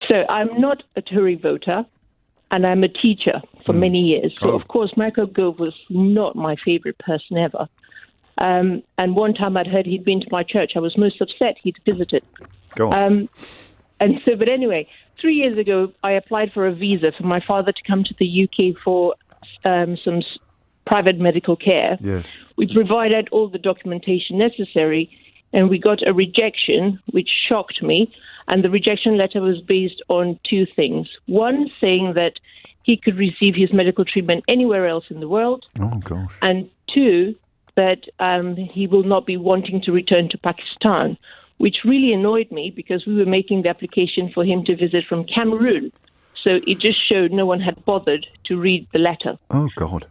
So I'm not a Tory voter, and I'm a teacher for many years. So, of course, Michael Gove was not my favourite person ever. And one time I'd heard he'd been to my church. I was most upset he'd visited. Go on. But anyway, 3 years ago, I applied for a visa for my father to come to the UK for some private medical care. Yes. We provided all the documentation necessary, and we got a rejection, which shocked me. And the rejection letter was based on two things. One, saying that he could receive his medical treatment anywhere else in the world. Oh, gosh. And two, that he will not be wanting to return to Pakistan, which really annoyed me because we were making the application for him to visit from Cameroon. So it just showed no one had bothered to read the letter. Oh, God.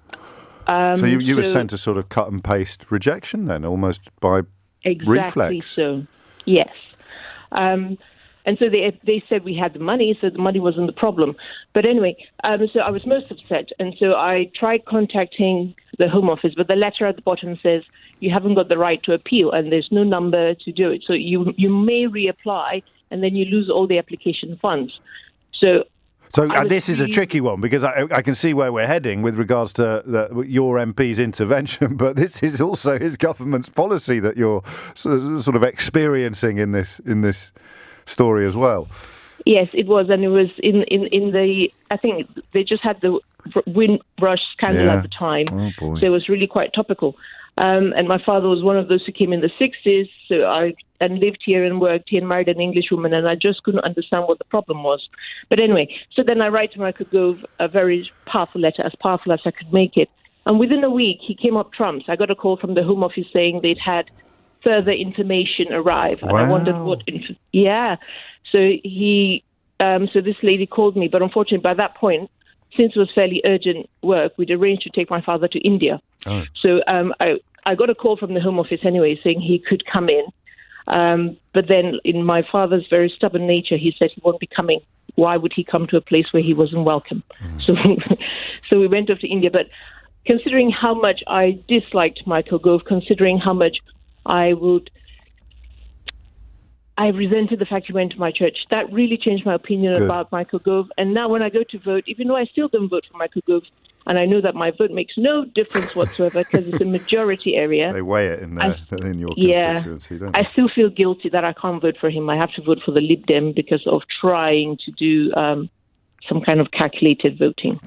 So you were sent a sort of cut and paste rejection then, almost by reflex? Exactly so, yes. And so they said we had the money, so the money wasn't the problem. But anyway, so I was most upset. And so I tried contacting the Home Office, but the letter at the bottom says you haven't got the right to appeal and there's no number to do it. So you may reapply and then you lose all the application funds. So this is a tricky one because I can see where we're heading with regards to your MP's intervention, but this is also his government's policy that you're sort of experiencing in this story as well. Yes, it was, and it was in the. I think they just had the Windrush scandal at the time, so it was really quite topical. And my father was one of those who came in the 60s, so I lived here and worked here and married an English woman, and I just couldn't understand what the problem was. But anyway, so then I write to Michael Gove a very powerful letter, as powerful as I could make it. And within a week, he came up trumps. I got a call from the Home Office saying they'd had further information arrive. And I wondered what... So so this lady called me, but unfortunately by that point, since it was fairly urgent work, we'd arranged to take my father to India. Oh. So I got a call from the Home Office anyway saying he could come in. But then in my father's very stubborn nature, he said he won't be coming. Why would he come to a place where he wasn't welcome? So we went off to India. But considering how much I disliked Michael Gove, considering how much I resented the fact he went to my church. That really changed my opinion about Michael Gove. And now when I go to vote, even though I still don't vote for Michael Gove, and I know that my vote makes no difference whatsoever because it's a majority area. They weigh it in your constituency, don't they? I still feel guilty that I can't vote for him. I have to vote for the Lib Dem because of trying to do some kind of calculated voting.